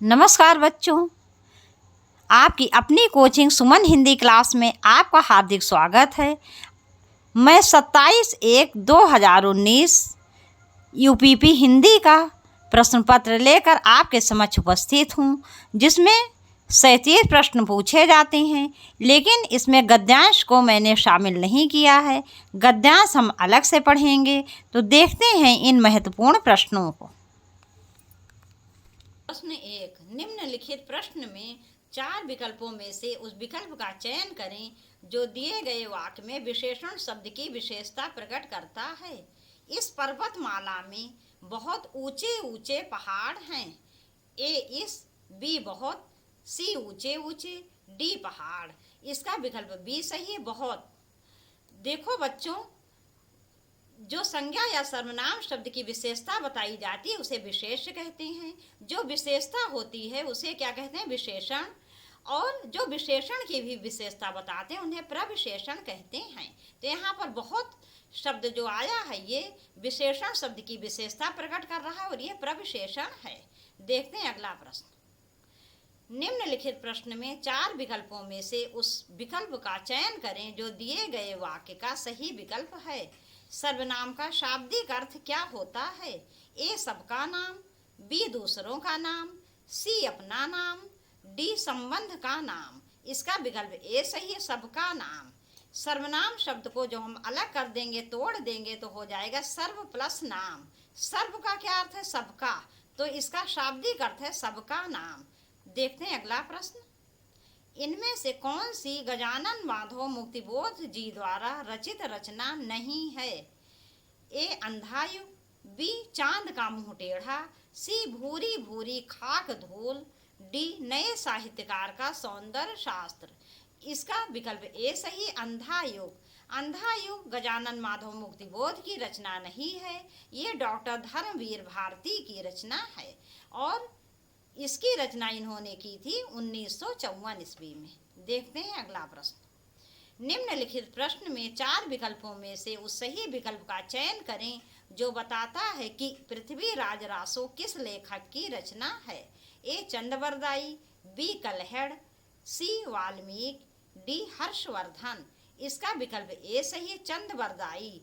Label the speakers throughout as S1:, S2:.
S1: नमस्कार बच्चों, आपकी अपनी कोचिंग सुमन हिंदी क्लास में आपका हार्दिक स्वागत है। मैं 27/1/2019 यूपीपी हिंदी का प्रश्न पत्र लेकर आपके समक्ष उपस्थित हूँ, जिसमें 37 प्रश्न पूछे जाते हैं, लेकिन इसमें गद्यांश को मैंने शामिल नहीं किया है। गद्यांश हम अलग से पढ़ेंगे। तो देखते हैं इन महत्वपूर्ण प्रश्नों को। प्रश्न 1, निम्नलिखित प्रश्न में 4 विकल्पों में से उस विकल्प का चयन करें जो दिए गए वाक्य में विशेषण शब्द की विशेषता प्रकट करता है। इस पर्वतमाला में बहुत ऊंचे ऊंचे पहाड़ हैं। ए इस, बी बहुत, सी ऊंचे ऊंचे, डी पहाड़। इसका विकल्प बी सही है, बहुत। देखो बच्चों, जो संज्ञा या सर्वनाम शब्द की विशेषता बताई जाती है उसे विशेष्य कहते हैं। जो विशेषता होती है उसे क्या कहते हैं? विशेषण। और जो विशेषण की भी विशेषता बताते हैं उन्हें प्रविशेषण कहते हैं। तो यहाँ पर बहुत शब्द जो आया है ये विशेषण शब्द की विशेषता प्रकट कर रहा है और ये प्रविशेषण है। देखते हैं अगला प्रश्न। निम्नलिखित प्रश्न में 4 विकल्पों में से उस विकल्प का चयन करें जो दिए गए वाक्य का सही विकल्प है। सर्वनाम का शाब्दिक अर्थ क्या होता है? ए सबका नाम, बी दूसरों का नाम, सी अपना नाम, डी संबंध का नाम। इसका विकल्प ए सही है, सबका नाम। सर्वनाम शब्द को जो हम अलग कर देंगे, तोड़ देंगे, तो हो जाएगा सर्व प्लस नाम। सर्व का क्या अर्थ है? सबका। तो इसका शाब्दिक अर्थ है सबका नाम। देखते हैं अगला प्रश्न। इनमें से कौन सी गजानन माधव मुक्तिबोध जी द्वारा रचित रचना नहीं है? ए अंधायुग, बी चांद का मुंह टेढ़ा, सी भूरी भूरी खाक धूल, डी नए साहित्यकार का सौंदर्य शास्त्र। इसका विकल्प ए सही, अंधायुग। अंधायुग गजानन माधव मुक्तिबोध की रचना नहीं है, ये डॉक्टर धर्मवीर भारती की रचना है और इसकी रचना इन्होंने की थी 1954 ईस्वी में। देखते हैं अगला प्रश्न। निम्नलिखित प्रश्न में 4 विकल्पों में से उस सही विकल्प का चयन करें जो बताता है कि पृथ्वीराज रासो किस लेखक की रचना है। ए चंद्रवरदाई, बी कल्हड़, सी वाल्मीकि, डी हर्षवर्धन। इसका विकल्प ए सही है, चंद्रवरदाई।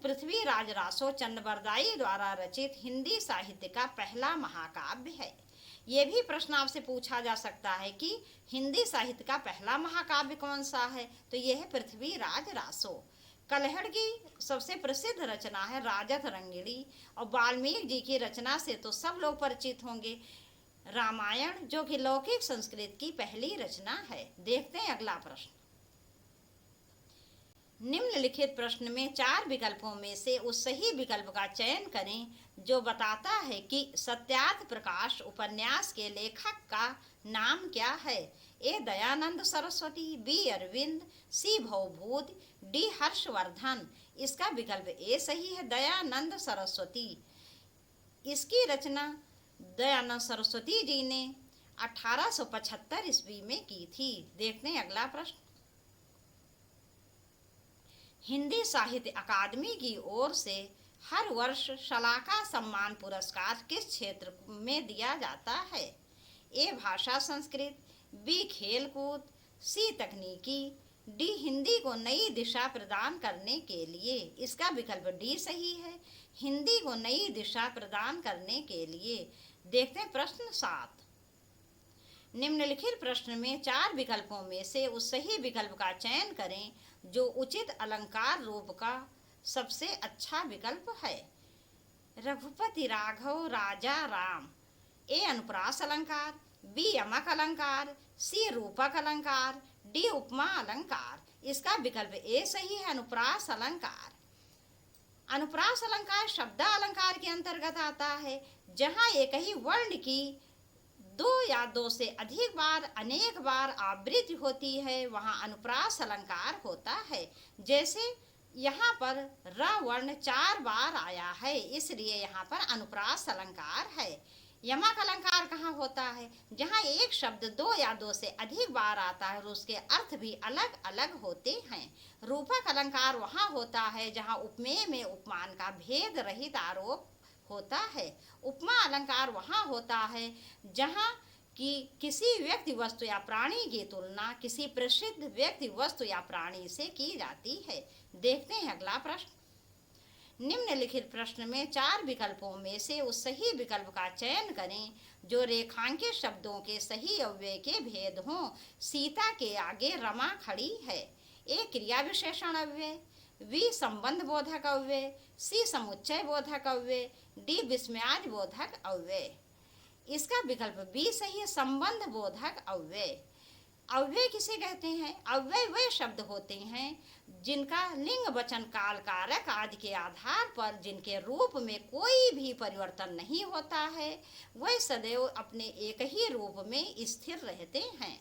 S1: पृथ्वीराज रासो चंद्रवरदाई द्वारा रचित हिंदी साहित्य का पहला महाकाव्य है। ये भी प्रश्न आपसे पूछा जा सकता है कि हिंदी साहित्य का पहला महाकाव्य कौन सा है, तो यह है पृथ्वीराज रासो। कल्हड़ की सबसे प्रसिद्ध रचना है राजत रंगिणी और वाल्मीकि जी की रचना से तो सब लोग परिचित होंगे, रामायण, जो कि लौकिक संस्कृत की पहली रचना है। देखते हैं अगला प्रश्न। निम्नलिखित प्रश्न में 4 विकल्पों में से उस सही विकल्प का चयन करें जो बताता है कि सत्यार्थ प्रकाश उपन्यास के लेखक का नाम क्या है। ए दयानंद सरस्वती, बी अरविंद, सी भवभूत, डी हर्षवर्धन। इसका विकल्प ए सही है, दयानंद सरस्वती। इसकी रचना दयानंद सरस्वती जी ने 1875 ईस्वी में की थी। देखते हैं अगला प्रश्न। हिंदी साहित्य अकादमी की ओर से हर वर्ष शलाका सम्मान पुरस्कार किस क्षेत्र में दिया जाता है? ए भाषा संस्कृत, बी खेलकूद, सी तकनीकी, डी हिंदी को नई दिशा प्रदान करने के लिए। इसका विकल्प डी सही है, हिंदी को नई दिशा प्रदान करने के लिए। देखते हैं प्रश्न 7। निम्नलिखित प्रश्न में 4 विकल्पों में से उस सही विकल्प का चयन करें जो उचित अलंकार रूप का सबसे अच्छा विकल्प है। रघुपति राघव राजा राम। ए अनुप्रास अलंकार, बी यमक अलंकार, सी रूपक अलंकार, डी उपमा अलंकार। इसका विकल्प ए सही है, अनुप्रास अलंकार। अनुप्रास अलंकार शब्द अलंकार के अंतर्गत आता है, जहां एक ही वर्ण की 2 या 2 से अधिक बार अनेक बार आवृत्ति होती है, वहाँ अनुप्रास अलंकार होता है। जैसे यहाँ पर र वर्ण 4 बार आया है, इसलिए यहाँ पर अनुप्रास अलंकार है। यमक अलंकार कहाँ होता है? जहाँ एक शब्द 2 या 2 से अधिक बार आता है और उसके अर्थ भी अलग अलग होते हैं। रूपक अलंकार वहाँ होता है जहाँ उपमेय में उपमान का भेद रहित आरोप होता है। उपमा अलंकार वहाँ होता है जहाँ कि किसी व्यक्ति वस्तु या प्राणी की तुलना किसी प्रसिद्ध व्यक्ति वस्तु या प्राणी से की जाती है। देखते हैं अगला प्रश्न। निम्नलिखित प्रश्न में 4 विकल्पों में से उस सही विकल्प का चयन करें जो रेखांकित शब्दों के सही अव्यय के भेद हों। सीता के आगे रमा खड़ी है। ए क्रिया विशेषण अव्यय, बी संबंध बोधक अव्यय, सी समुच्चय बोधक अव्यय, डी विस्मयादि बोधक अव्यय। इसका विकल्प बी सही है, संबंध बोधक अव्यय। अव्यय किसे कहते हैं? अव्यय वे शब्द होते हैं जिनका लिंग वचन काल कारक आदि के आधार पर जिनके रूप में कोई भी परिवर्तन नहीं होता है, वह सदैव अपने एक ही रूप में स्थिर रहते हैं।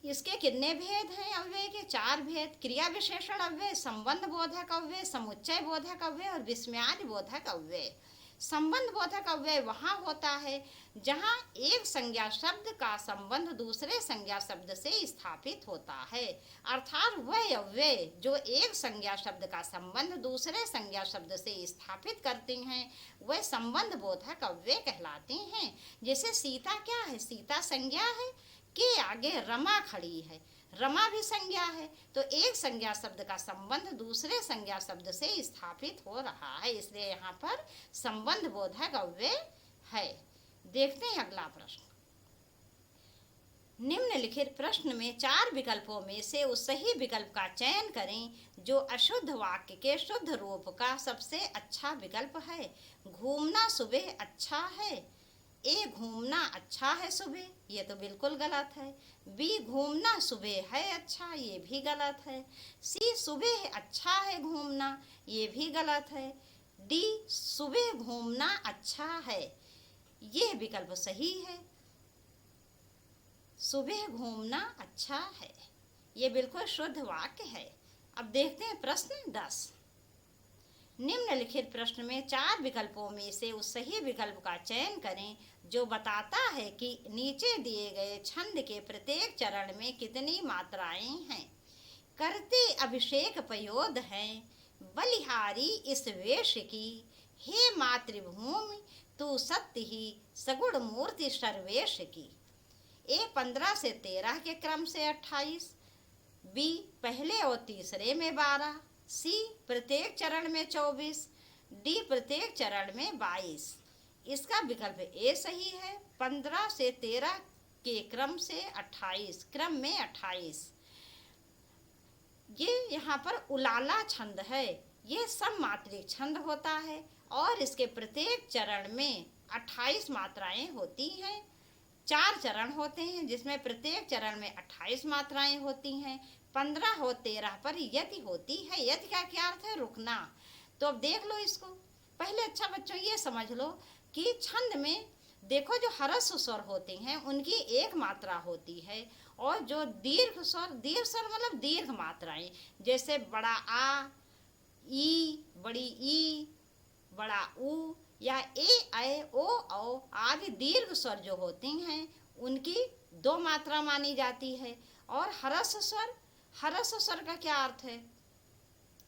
S1: इसके कितने भेद हैं? अव्यय के 4 भेद। क्रिया विशेषण अव्यय, संबंध बोधक अव्यय, समुच्चय बोधक अव्यय और विस्मयादि बोधक अव्यय। संबंध बोधक अव्यय वहाँ होता है जहाँ एक संज्ञा शब्द का संबंध दूसरे संज्ञा शब्द से स्थापित होता है, अर्थात वह अव्यय जो एक संज्ञा शब्द का संबंध दूसरे संज्ञा शब्द से स्थापित करते हैं वह संबंध बोधक अव्यय कहलाते हैं। जैसे सीता क्या है? सीता संज्ञा है, के आगे रमा खड़ी है, रमा भी संज्ञा है, तो एक संज्ञा शब्द का संबंध दूसरे संज्ञा शब्द से स्थापित हो रहा है, इसलिए यहाँ पर संबंध बोधक अव्यय है। देखते हैं अगला प्रश्न। निम्नलिखित प्रश्न में 4 विकल्पों में से उस सही विकल्प का चयन करें जो अशुद्ध वाक्य के शुद्ध रूप का सबसे अच्छा विकल्प है। घूमना सुबह अच्छा है। ए घूमना अच्छा है सुबह, ये तो बिल्कुल गलत है। बी घूमना सुबह है अच्छा, ये भी गलत है। सी सुबह अच्छा है घूमना, ये भी गलत है। डी सुबह घूमना अच्छा है, ये विकल्प सही है। सुबह घूमना अच्छा है, ये बिल्कुल शुद्ध वाक्य है। अब देखते हैं प्रश्न 10। निम्नलिखित प्रश्न में 4 विकल्पों में से उस सही विकल्प का चयन करें जो बताता है कि नीचे दिए गए छंद के प्रत्येक चरण में कितनी मात्राएं हैं। करते अभिषेक पयोध हैं, बलिहारी इस वेश की, हे मातृभूमि तू सत्य ही सगुण मूर्ति सर्वेश की। ए 15 से 13 के क्रम से 28, बी पहले और तीसरे में 12, सी प्रत्येक चरण में 24, डी प्रत्येक चरण में 22। इसका विकल्प ए सही है, 15 से 13 के क्रम से 28, क्रम में 28। ये यहाँ पर उलाला छंद है, ये सममात्रिक छंद होता है और इसके प्रत्येक चरण में 28 मात्राएं होती हैं। 4 चरण होते हैं जिसमें प्रत्येक चरण में 28 मात्राएं होती हैं। 15 और 13 पर यति होती है। यति का क्या अर्थ है? रुकना। तो अब देख लो इसको। पहले अच्छा बच्चों ये समझ लो कि छंद में देखो जो ह्रस्व स्वर होते हैं उनकी एक मात्रा होती है और जो दीर्घ स्वर मतलब दीर्घ मात्राएं, जैसे बड़ा आ, ई, बड़ी ई, बड़ा ऊ या ए, ऐ, ओ, औ आदि दीर्घ स्वर जो होते हैं उनकी 2 मात्रा मानी जाती है। और ह्रस्व स्वर का क्या अर्थ है?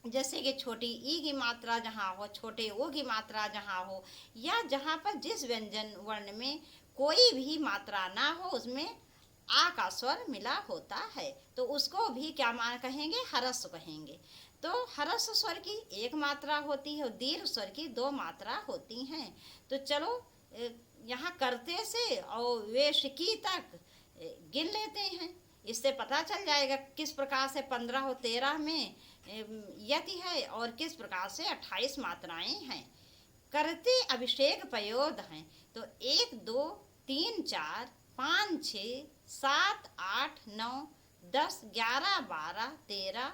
S1: जैसे कि छोटी ई की मात्रा जहाँ हो, छोटे ओ की मात्रा जहाँ हो, या जहाँ पर जिस व्यंजन वर्ण में कोई भी मात्रा ना हो उसमें आ का स्वर मिला होता है, तो उसको भी क्या कहेंगे? ह्रस्व कहेंगे। तो ह्रस्व स्वर की एक मात्रा होती है और दीर्घ स्वर की 2 मात्रा होती हैं। तो चलो यहाँ करते से और वेशिकी तक गिन लेते हैं, इससे पता चल जाएगा किस प्रकार से 15 और 13 में यति है और किस प्रकार से 28 मात्राएं हैं। करते अभिषेक पयोध हैं, तो 1, 2, 3, 4, 5, 6, 7, 8, 9, 10, 11, 12, 13,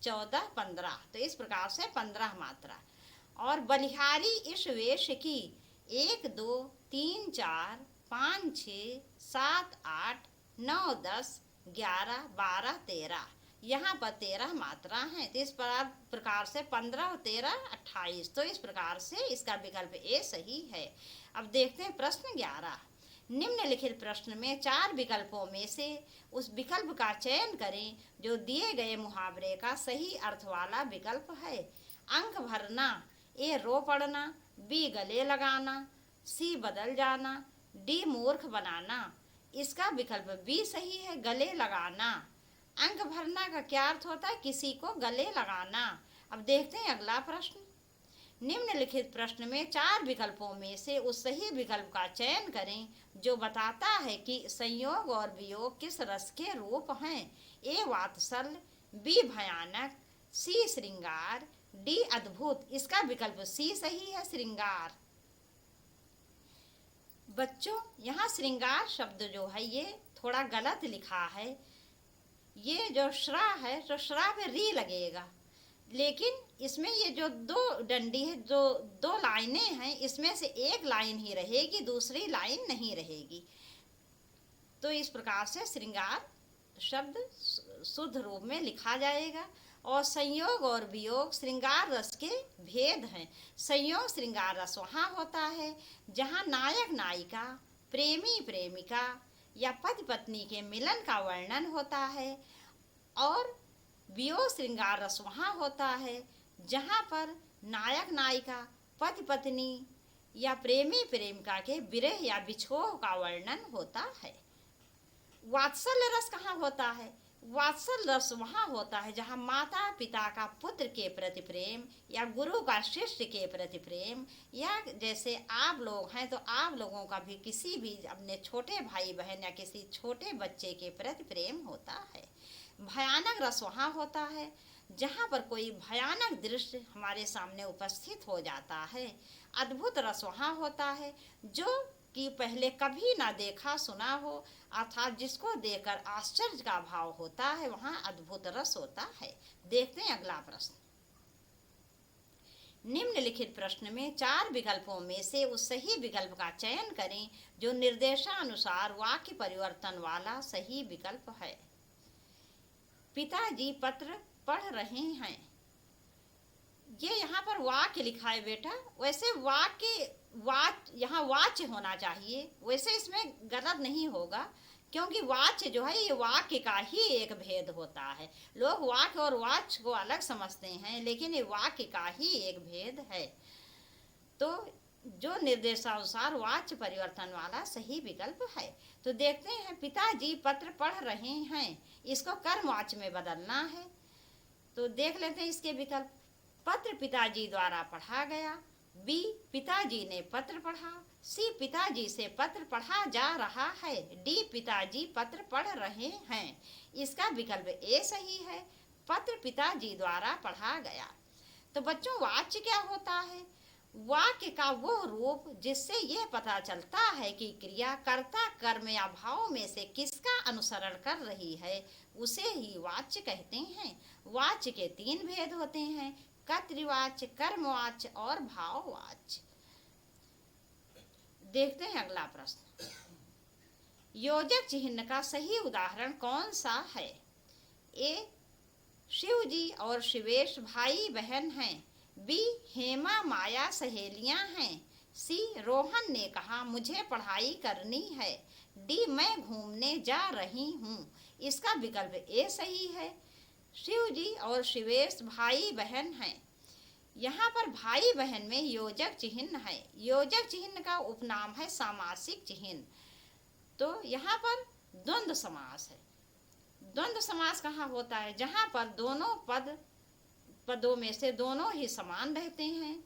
S1: 14, 15, तो इस प्रकार से 15 मात्रा। और बलिहारी इस वेश की 1, 2, 3, 4, 5, 6, 7, 8, 9, 10, 11, 12, 13, यहाँ पर 13 मात्रा हैं। तो इस प्रकार से 15 और 13 28, तो इस प्रकार से इसका विकल्प ए सही है। अब देखते हैं प्रश्न 11। निम्नलिखित प्रश्न में 4 विकल्पों में से उस विकल्प का चयन करें जो दिए गए मुहावरे का सही अर्थ वाला विकल्प है। अंक भरना, ए रो पड़ना, बी गले लगाना, सी बदल जाना, डी मूर्ख बनाना। इसका विकल्प बी सही है, गले लगाना। अंक भरना का क्या अर्थ होता है? किसी को गले लगाना। अब देखते हैं अगला प्रश्न। निम्नलिखित प्रश्न में 4 विकल्पों में से उस सही विकल्प का चयन करें जो बताता है कि संयोग और वियोग किस रस के रूप हैं। ए वात्सल्य, बी भयानक, सी श्रृंगार, डी अद्भुत। इसका विकल्प सी सही है, श्रृंगार। बच्चों, यहाँ श्रृंगार शब्द जो है ये थोड़ा गलत लिखा है। ये जो श्रा है तो श्रा पे री लगेगा, लेकिन इसमें ये जो 2 डंडी है, जो 2 लाइनें हैं, इसमें से एक लाइन ही रहेगी, दूसरी लाइन नहीं रहेगी। तो इस प्रकार से श्रृंगार शब्द शुद्ध रूप में लिखा जाएगा। और संयोग और वियोग श्रृंगार रस के भेद हैं। संयोग श्रृंगार रस वहाँ होता है जहाँ नायक नायिका, प्रेमी प्रेमिका या पति पत्नी के मिलन का वर्णन होता है। और वियोग श्रृंगार रस वहाँ होता है जहाँ पर नायक नायिका, पति पत्नी या प्रेमी प्रेमिका के विरह या बिछोह का वर्णन होता है। वात्सल्य रस कहाँ होता है? वात्सल्य रस वहाँ होता है जहाँ माता पिता का पुत्र के प्रति प्रेम या गुरु का शिष्य के प्रति प्रेम, या जैसे आप लोग हैं तो आप लोगों का भी किसी भी अपने छोटे भाई बहन या किसी छोटे बच्चे के प्रति प्रेम होता है। भयानक रस वहाँ होता है जहाँ पर कोई भयानक दृश्य हमारे सामने उपस्थित हो जाता है। अद्भुत रस वहाँ होता है जो कि पहले कभी ना देखा सुना हो, अर्थात जिसको देखकर आश्चर्य का भाव होता है, वहाँ अद्भुत रस होता है। देखते हैं अगला प्रश्न। निम्नलिखित प्रश्न में 4 विकल्पों में से उस सही विकल्प का चयन करें जो निर्देशानुसार वाक्य परिवर्तन वाला सही विकल्प है। पिताजी पत्र पढ़ रहे हैं। ये यहाँ पर वाक्य लिखा है बेटा, वैसे यहाँ वाच्य होना चाहिए, वैसे इसमें गलत नहीं होगा, क्योंकि वाच्य जो है ये वाक्य का ही एक भेद होता है। लोग वाक्य और वाच्य को अलग समझते हैं, लेकिन ये वाक्य का ही एक भेद है। तो जो निर्देशानुसार वाच्य परिवर्तन वाला सही विकल्प है। तो देखते हैं, पिताजी पत्र पढ़ रहे हैं, इसको कर्मवाच्य में बदलना है। तो देख लेते हैं इसके विकल्प। पत्र पिताजी द्वारा पढ़ा गया, बी पिताजी ने पत्र पढ़ा, सी पिताजी से पत्र पढ़ा जा रहा है, डी पिताजी पत्र पढ़ रहे हैं। इसका विकल्प ए सही है, पत्र पिताजी द्वारा पढ़ा गया। तो बच्चों, वाच्य क्या होता है? वाक्य का वो रूप जिससे यह पता चलता है कि क्रिया कर्ता कर्म या भाव में से किसका अनुसरण कर रही है, उसे ही वाच्य कहते हैं। वाच्य के 3 भेद होते हैं, कर्तृवाच्य, कर्मवाच्य और भाववाच्य। देखते हैं अगला प्रश्न। योजक चिन्ह का सही उदाहरण कौन सा है? ए शिव जी और शिवेश भाई बहन हैं, बी हेमा माया सहेलियां हैं, सी रोहन ने कहा मुझे पढ़ाई करनी है, डी मैं घूमने जा रही हूँ। इसका विकल्प ए सही है, शिव जी और शिवेश भाई बहन हैं। यहाँ पर भाई बहन में योजक चिन्ह है। योजक चिन्ह का उपनाम है सामासिक चिन्ह। तो यहाँ पर द्वंद्व समास है। द्वंद्व समास कहाँ होता है? जहाँ पर दोनों पदों में से दोनों ही समान रहते हैं।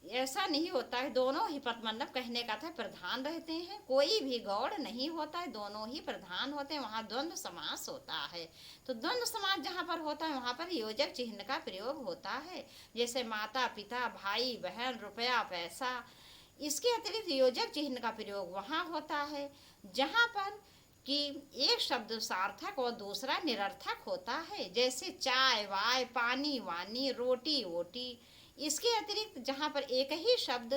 S1: ऐसा नहीं होता है दोनों ही पद, मतलब कहने का था प्रधान रहते हैं, कोई भी गौड़ नहीं होता है, दोनों ही प्रधान होते हैं, वहाँ द्वंद्व समास होता है। तो द्वंद्व समास जहाँ पर होता है वहाँ पर योजक चिन्ह का प्रयोग होता है, जैसे माता पिता, भाई बहन, रुपया पैसा। इसके अतिरिक्त योजक चिन्ह का प्रयोग वहाँ होता है जहाँ पर कि एक शब्द सार्थक और दूसरा निरर्थक होता है, जैसे चाय वाय, पानी वानी, रोटी वोटी। इसके अतिरिक्त जहाँ पर एक ही शब्द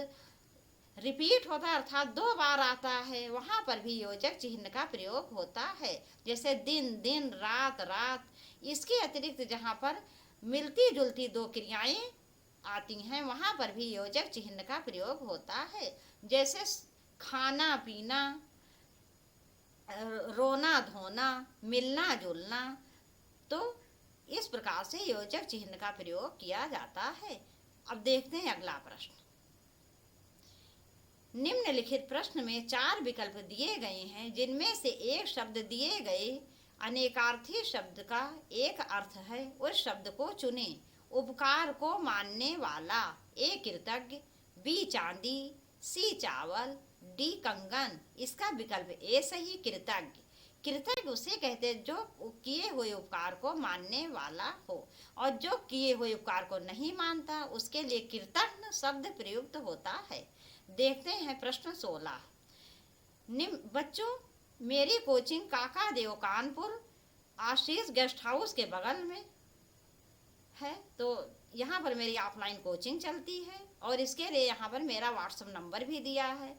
S1: रिपीट होता है, अर्थात 2 बार आता है, वहाँ पर भी योजक चिन्ह का प्रयोग होता है, जैसे दिन दिन, रात रात। इसके अतिरिक्त जहाँ पर मिलती जुलती 2 क्रियाएं आती हैं, वहाँ पर भी योजक चिन्ह का प्रयोग होता है, जैसे खाना पीना, रोना धोना, मिलना जुलना। तो इस प्रकार से योजक चिन्ह का प्रयोग किया जाता है। अब देखते हैं अगला प्रश्न। निम्नलिखित प्रश्न में 4 विकल्प दिए गए हैं, जिनमें से एक शब्द दिए गए अनेकार्थी शब्द का एक अर्थ है। उस शब्द को चुनें। उपकार को मानने वाला, ए कृतज्ञ, बी चांदी, सी चावल, डी कंगन। इसका विकल्प ए सही, कृतज्ञ। कृतज्ञ उसे कहते हैं जो किए हुए उपकार को मानने वाला हो, और जो किए हुए उपकार को नहीं मानता उसके लिए कृतज्ञ शब्द प्रयुक्त होता है। देखते हैं प्रश्न 16। बच्चों, मेरी कोचिंग काका देव कानपुर आशीष गेस्ट हाउस के बगल में है। तो यहाँ पर मेरी ऑफलाइन कोचिंग चलती है और इसके लिए यहाँ पर मेरा व्हाट्सएप नंबर भी दिया है।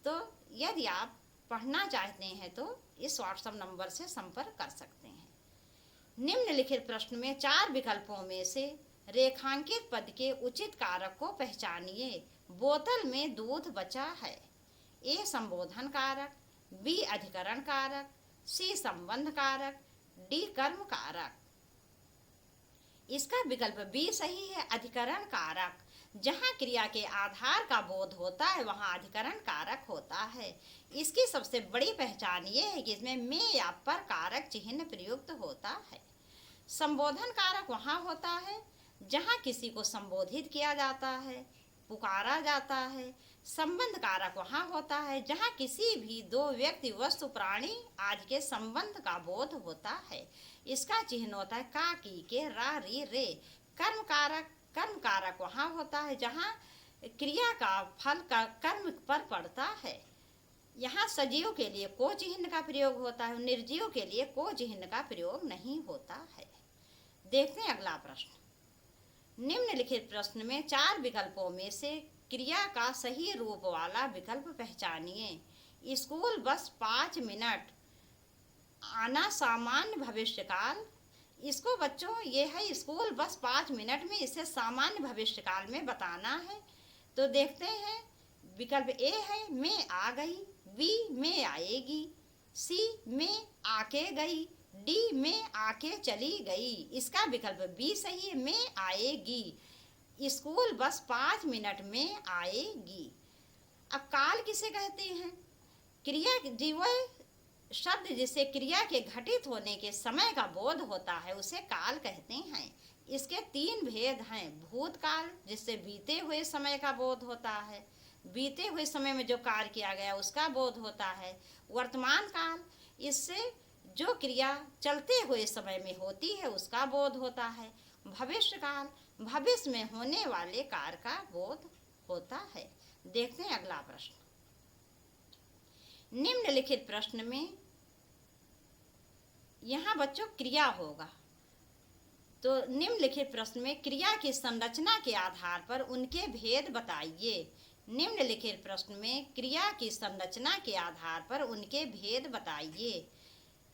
S1: तो यदि आप पढ़ना चाहते हैं तो इस व्हाट्सएप नंबर से संपर्क कर सकते हैं। निम्नलिखित प्रश्न में 4 विकल्पों में से रेखांकित पद के उचित कारक को पहचानिए। बोतल में दूध बचा है। ए संबोधन कारक, बी अधिकरण कारक, सी संबंध कारक, डी कर्म कारक। इसका विकल्प बी सही है, अधिकरण कारक। जहाँ क्रिया के आधार का बोध होता है वहाँ अधिकरण कारक होता है। इसकी सबसे बड़ी पहचान ये है कि इसमें में या पर कारक चिन्ह प्रयुक्त होता है। संबोधन कारक वहाँ होता है जहाँ किसी को संबोधित किया जाता है, पुकारा जाता है। संबंध कारक वहाँ होता है जहाँ किसी भी दो व्यक्ति, वस्तु, प्राणी आदि के संबंध का बोध होता है। इसका चिन्ह होता है का, की, के, रा, री, रे। कर्म कारक वहाँ होता है जहाँ क्रिया का फल का कर्म पर पड़ता है। यहाँ सजीव के लिए को चिन्ह का प्रयोग होता है, निर्जीव के लिए को चिन्ह का प्रयोग नहीं होता है। देखते हैं अगला प्रश्न। निम्नलिखित प्रश्न में 4 विकल्पों में से क्रिया का सही रूप वाला विकल्प पहचानिए। स्कूल बस 5 मिनट, आना सामान्य भविष्यकाल। इसको बच्चों ये है स्कूल बस 5 मिनट में, इसे सामान्य भविष्यकाल में बताना है। तो देखते हैं विकल्प ए है मैं आ गई, बी मैं आएगी, सी मैं आके गई, डी मैं आके चली गई। इसका विकल्प बी सही है, मैं आएगी। स्कूल बस 5 मिनट में आएगी। अब काल किसे कहते हैं? क्रिया जीव शब्द जिसे क्रिया के घटित होने के समय का बोध होता है उसे काल कहते हैं। इसके 3 भेद हैं। भूतकाल जिससे बीते हुए समय का बोध होता है, बीते हुए समय में जो कार्य किया गया उसका बोध होता है। वर्तमान काल, इससे जो क्रिया चलते हुए समय में होती है उसका बोध होता है। भविष्य काल, भविष्य में होने वाले कार्य का बोध होता है। देखते हैं अगला प्रश्न। निम्नलिखित प्रश्न में यहाँ बच्चों क्रिया होगा। तो निम्नलिखित प्रश्न में क्रिया की संरचना के आधार पर उनके भेद बताइए। निम्नलिखित प्रश्न में क्रिया की संरचना के आधार पर उनके भेद बताइए।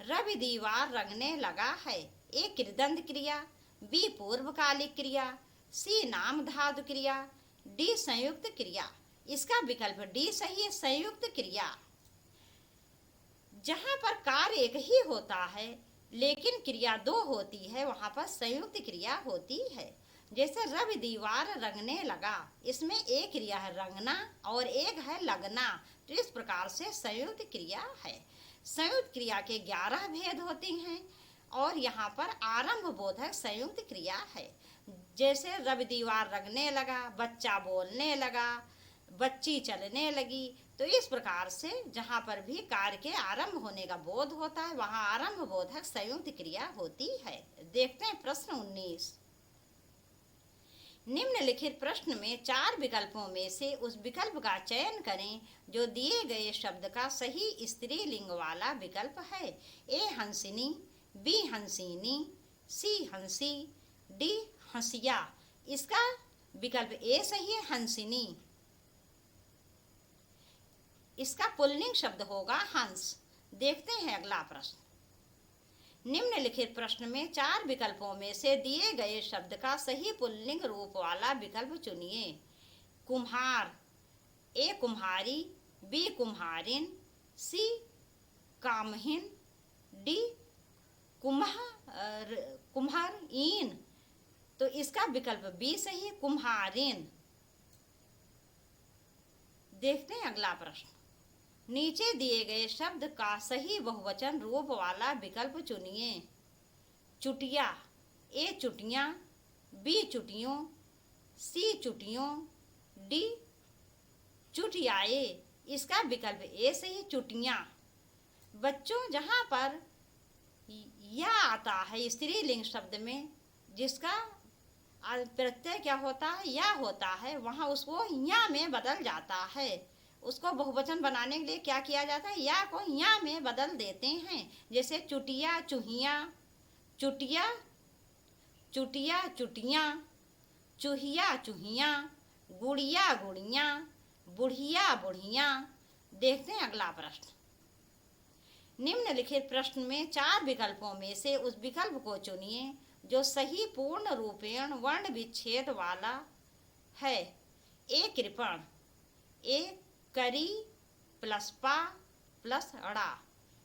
S1: रवि दीवार रंगने लगा है। ए कृदंत क्रिया, बी पूर्वकालिक क्रिया, सी नाम धातु क्रिया, डी संयुक्त क्रिया। इसका विकल्प डी सही है, संयुक्त क्रिया। जहाँ पर कार्य एक ही होता है लेकिन क्रिया 2 होती है वहाँ पर संयुक्त क्रिया होती है। जैसे रवि दीवार रंगने लगा, इसमें एक क्रिया है रंगना और एक है लगना। तो इस प्रकार से संयुक्त क्रिया है। संयुक्त क्रिया के 11 भेद होते हैं और यहाँ पर आरंभ बोधक संयुक्त क्रिया है। जैसे रवि दीवार रंगने लगा, बच्चा बोलने लगा, बच्ची चलने लगी। तो इस प्रकार से जहाँ पर भी कार्य के आरंभ होने का बोध होता है वहाँ आरंभ बोधक संयुक्त क्रिया होती है। देखते हैं प्रश्न 19। निम्नलिखित प्रश्न में 4 विकल्पों में से उस विकल्प का चयन करें जो दिए गए शब्द का सही स्त्रीलिंग वाला विकल्प है। ए हंसिनी, बी हंसिनी, सी हंसी, डी हंसिया। इसका विकल्प ए सही है, हंसिनी। इसका पुल्लिंग शब्द होगा हंस। देखते हैं अगला प्रश्न। निम्नलिखित प्रश्न में 4 विकल्पों में से दिए गए शब्द का सही पुल्लिंग रूप वाला विकल्प चुनिए। कुम्हार, ए कुम्हारी, बी कुम्हारिन, सी कामहीन, डी कुम्हारीन। तो इसका विकल्प बी सही, कुम्हारिन। देखते हैं अगला प्रश्न। नीचे दिए गए शब्द का सही बहुवचन रूप वाला विकल्प चुनिए। चुटिया, ए चुटियां, बी चुटियों, सी चुटियों, डी चुटियाए। इसका विकल्प ए सही, चुटियां। बच्चों, जहां पर या आता है स्त्रीलिंग शब्द में, जिसका प्रत्यय क्या होता है, या होता है, वहां उसको या में बदल जाता है। उसको बहुवचन बनाने के लिए क्या किया जाता है, या को या में बदल देते हैं। जैसे चुटिया चुहिया, चुटिया चुटिया चुटिया, चूहिया चूहिया, गुड़िया गुड़िया, बुढ़िया बुढ़िया। देखते हैं अगला प्रश्न। निम्नलिखित प्रश्न में 4 विकल्पों में से उस विकल्प को चुनिए जो सही पूर्ण रूपेण वर्ण विच्छेद वाला है। ए कृपण, ए करी प्लस पा प्लस अड़ा,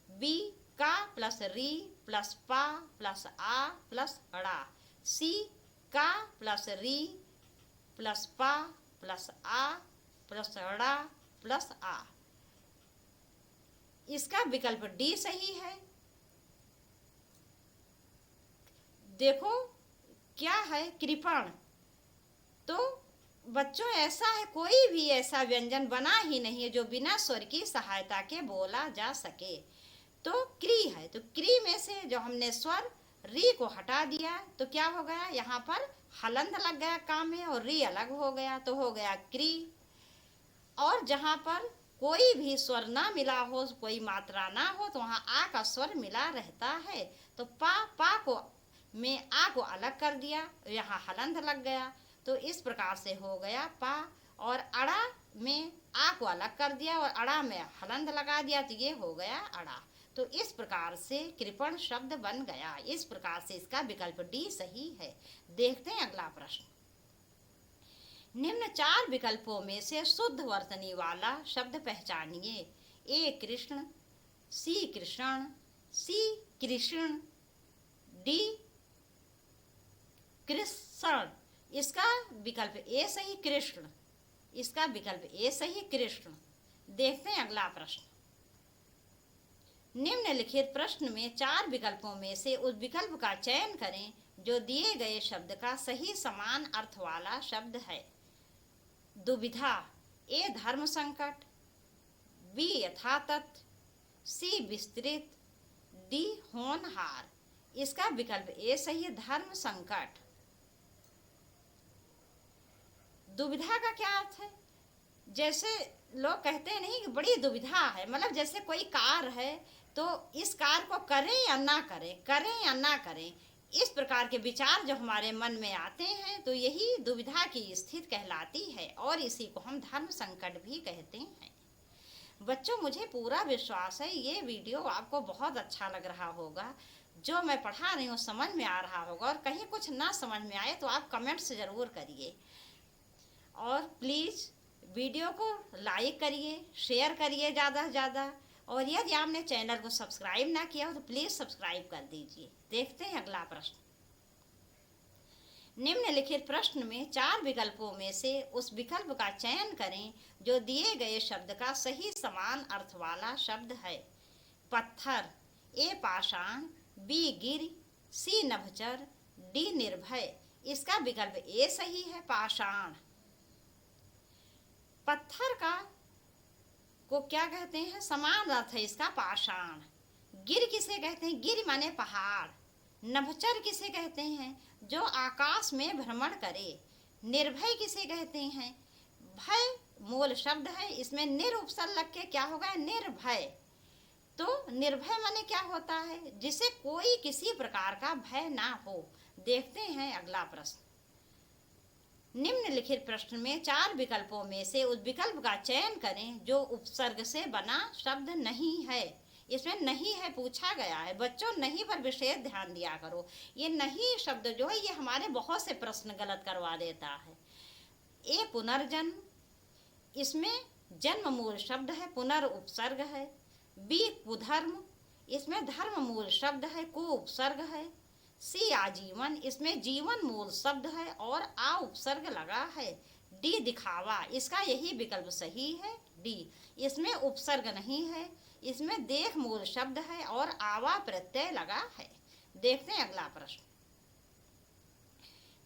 S1: बी का प्लस री प्लस पा प्लस आ प्लस अड़ा, सी का प्लस री प्लस पा प्लस आ प्लस अड़ा प्लस आ। इसका विकल्प डी सही है। देखो क्या है, कृपण। तो बच्चों, ऐसा है, कोई भी ऐसा व्यंजन बना ही नहीं है जो बिना स्वर की सहायता के बोला जा सके। तो क्री है, तो क्री में से जो हमने स्वर री को हटा दिया तो क्या हो गया, यहाँ पर हलंत लग गया काम में और री अलग हो गया, तो हो गया क्री। और जहाँ पर कोई भी स्वर ना मिला हो, कोई मात्रा ना हो, तो वहाँ आ का स्वर मिला रहता है। तो पा को में आ को अलग कर दिया, यहाँ हलंत लग गया, तो इस प्रकार से हो गया पा। और अड़ा में आ को अलग कर दिया और अड़ा में हलंत लगा दिया, तो ये हो गया अड़ा। तो इस प्रकार से कृपण शब्द बन गया। इस प्रकार से इसका विकल्प डी सही है। देखते हैं अगला प्रश्न। निम्न 4 विकल्पों में से शुद्ध वर्तनी वाला शब्द पहचानिए। ए कृष्ण, सी कृष्ण, सी कृष्ण, डी कृष्ण। इसका विकल्प ए सही, कृष्ण। इसका विकल्प ए सही, कृष्ण। देखते हैं अगला प्रश्न। निम्नलिखित प्रश्न में 4 विकल्पों में से उस विकल्प का चयन करें जो दिए गए शब्द का सही समान अर्थ वाला शब्द है। दुविधा, ए धर्म संकट, बी यथातथ, सी विस्तृत, डी होनहार। इसका विकल्प ए सही, धर्म संकट। दुविधा का क्या अर्थ है? जैसे लोग कहते हैं नहीं कि बड़ी दुविधा है, मतलब जैसे कोई कार है तो इस कार को करें या ना करें, करें या ना करें, इस प्रकार के विचार जो हमारे मन में आते हैं, तो यही दुविधा की स्थिति कहलाती है और इसी को हम धर्म संकट भी कहते हैं। बच्चों, मुझे पूरा विश्वास है ये वीडियो आपको बहुत अच्छा लग रहा होगा। जो मैं पढ़ा रही हूँ समझ में आ रहा होगा, और कहीं कुछ ना समझ में आए तो आप कमेंट्स ज़रूर करिए। और प्लीज़ वीडियो को लाइक करिए, शेयर करिए ज़्यादा से ज़्यादा। और यदि आपने चैनल को सब्सक्राइब ना किया हो तो प्लीज़ सब्सक्राइब कर दीजिए। देखते हैं अगला प्रश्न। निम्नलिखित प्रश्न में 4 विकल्पों में से उस विकल्प का चयन करें जो दिए गए शब्द का सही समान अर्थ वाला शब्द है। पत्थर, ए पाषाण, बी गिर, सी नभचर, डी निर्भय। इसका विकल्प ए सही है, पाषाण। पत्थर का को क्या कहते हैं, समान अर्थ है इसका, पाषाण। गिर किसे कहते हैं, गिर माने पहाड़। नभचर किसे कहते हैं, जो आकाश में भ्रमण करे। निर्भय किसे कहते हैं, भय मूल शब्द है, इसमें निर उपसर्ग लग के क्या होगा, निर्भय। तो निर्भय माने क्या होता है, जिसे कोई किसी प्रकार का भय ना हो। देखते हैं अगला प्रश्न। निम्नलिखित प्रश्न में 4 विकल्पों में से उस विकल्प का चयन करें जो उपसर्ग से बना शब्द नहीं है। इसमें नहीं है पूछा गया है। बच्चों, नहीं पर विशेष ध्यान दिया करो। ये नहीं शब्द जो है ये हमारे बहुत से प्रश्न गलत करवा देता है। ए पुनर्जन्म, इसमें जन्म मूल शब्द है, पुनर् उपसर्ग है। बी कुधर्म, इसमें धर्म मूल शब्द है, कु उपसर्ग है। सी आजीवन, इसमें जीवन मूल शब्द है और आ उपसर्ग लगा है। डी दिखावा, इसका यही विकल्प सही है, डी। इसमें उपसर्ग नहीं है, इसमें देख मूल शब्द है और आवा प्रत्यय लगा है। देखते हैं अगला प्रश्न।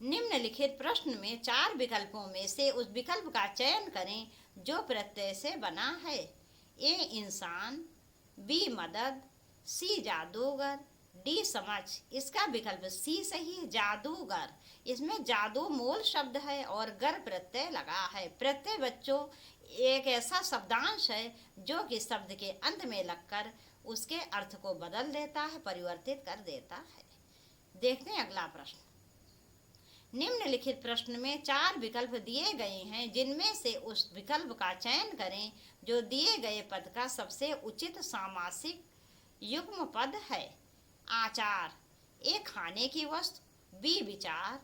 S1: निम्नलिखित प्रश्न में 4 विकल्पों में से उस विकल्प का चयन करें जो प्रत्यय से बना है। ए इंसान, बी मदद, सी जादूगर, डी समझ। इसका विकल्प सी सही है, जादूगर। इसमें जादू मूल शब्द है और गर प्रत्यय लगा है। प्रत्यय बच्चों एक ऐसा शब्दांश है जो कि शब्द के अंत में लगकर उसके अर्थ को बदल देता है, परिवर्तित कर देता है। देखते हैं अगला प्रश्न। निम्नलिखित प्रश्न में 4 विकल्प दिए गए हैं जिनमें से उस विकल्प का चयन करें जो दिए गए पद का सबसे उचित सामासिक युग्म पद है। आचार, ए खाने की वस्तु, बी विचार,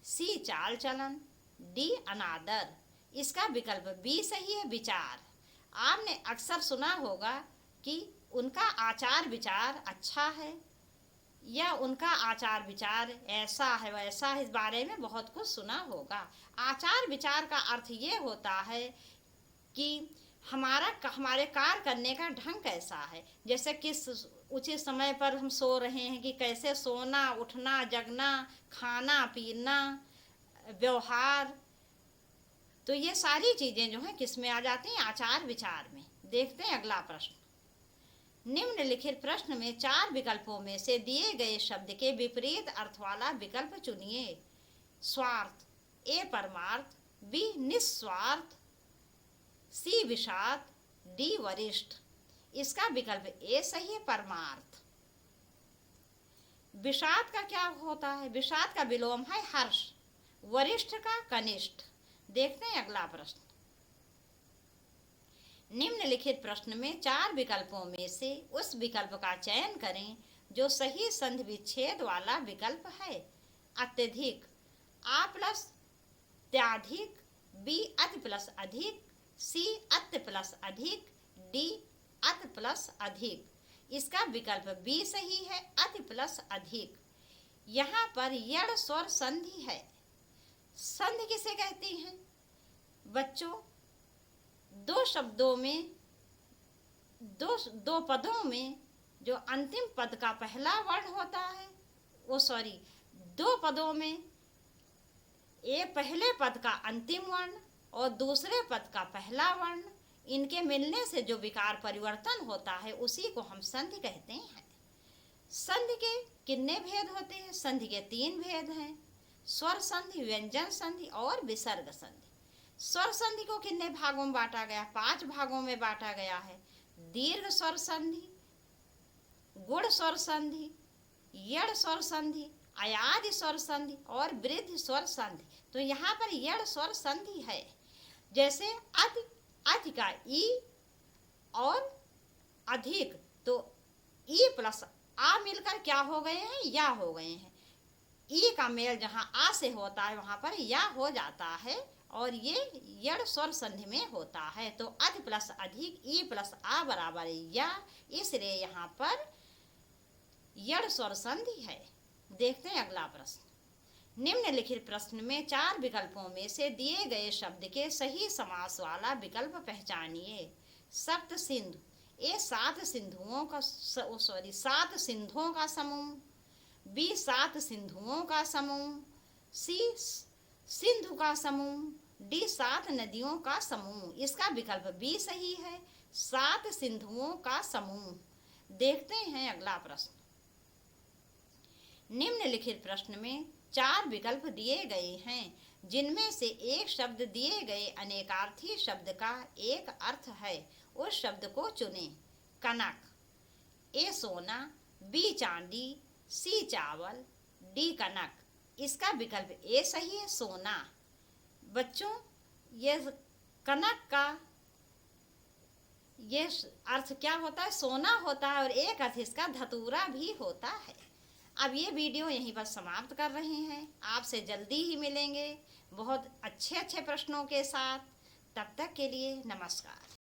S1: सी चाल चलन, डी अनादर। इसका विकल्प बी सही है, विचार। आपने अक्सर सुना होगा कि उनका आचार विचार अच्छा है या उनका आचार विचार ऐसा है वैसा है, इस बारे में बहुत कुछ सुना होगा। आचार विचार का अर्थ ये होता है कि हमारे कार्य करने का ढंग कैसा है, जैसे किस उचित समय पर हम सो रहे हैं, कि कैसे सोना, उठना, जगना, खाना पीना, व्यवहार, तो ये सारी चीज़ें जो हैं किस में आ जाती हैं, आचार विचार में। देखते हैं अगला प्रश्न। निम्नलिखित प्रश्न में 4 विकल्पों में से दिए गए शब्द के विपरीत अर्थ वाला विकल्प चुनिए। स्वार्थ, ए परमार्थ, बी निस्वार्थ, सी विषाद, डी वरिष्ठ। इसका विकल्प ए सही है, परमार्थ। विषाद का क्या होता है? विषाद का विलोम है हर्ष, वरिष्ठ का कनिष्ठ। देखते हैं अगला प्रश्न। निम्नलिखित प्रश्न में 4 विकल्पों में से उस विकल्प का चयन करें जो सही संधि विच्छेद वाला विकल्प है। अत्यधिक, आ प्लस त्याधिक, बी अति प्लस अधिक, सी अति प्लस अधिक, डी अति प्लस अधिक। इसका विकल्प बी सही है, अति प्लस अधिक। यहाँ पर यड़ स्वर संधि है। संधि किसे कहते हैं बच्चों? दो शब्दों में, दो पदों में जो अंतिम पद का पहला वर्ण होता है, दो पदों में एक पहले पद का अंतिम वर्ण और दूसरे पद का पहला वर्ण, इनके मिलने से जो विकार परिवर्तन होता है उसी को हम संधि कहते हैं। संधि के कितने भेद होते हैं? संधि के 3 भेद हैं, स्वर संधि, व्यंजन संधि और विसर्ग संधि। स्वर संधि को कितने भागों में बांटा गया? 5 भागों में बांटा गया है। दीर्घ स्वर संधि, गुण स्वर संधि, यड़ स्वर संधि, अयादि स्वर संधि और वृद्धि स्वर संधि। तो यहाँ पर यड़ स्वर संधि है। जैसे अधि का ई और अधिक, तो ई प्लस आ मिलकर क्या हो गए हैं? या हो गए हैं। ई का मेल जहाँ आ से होता है वहाँ पर या हो जाता है और ये यड़ स्वर संधि में होता है। तो अधि प्लस अधिक, ई प्लस आ बराबर या, इसलिए यहाँ पर यड़ स्वर संधि है। देखते हैं अगला प्रश्न। निम्नलिखित प्रश्न में 4 विकल्पों में से दिए गए शब्द के सही समास वाला विकल्प पहचानिए। सप्त सिंधु, ए 7 सिंधुओं का 7 सिंधुओं का समूह, बी 7 सिंधुओं का समूह, सी सिंधु का समूह, डी 7 नदियों का समूह। इसका विकल्प बी सही है, 7 सिंधुओं का समूह। देखते हैं अगला प्रश्न। निम्नलिखित प्रश्न में 4 विकल्प दिए गए हैं जिनमें से एक शब्द दिए गए अनेकार्थी शब्द का एक अर्थ है। उस शब्द को चुनें। कनक, ए सोना, बी चांदी, सी चावल, डी कनक। इसका विकल्प ए सही है, सोना। बच्चों ये कनक का ये अर्थ क्या होता है? सोना होता है और एक अर्थ इसका धतूरा भी होता है। अब ये वीडियो यहीं पर समाप्त कर रहे हैं। आपसे जल्दी ही मिलेंगे बहुत अच्छे प्रश्नों के साथ। तब तक के लिए नमस्कार।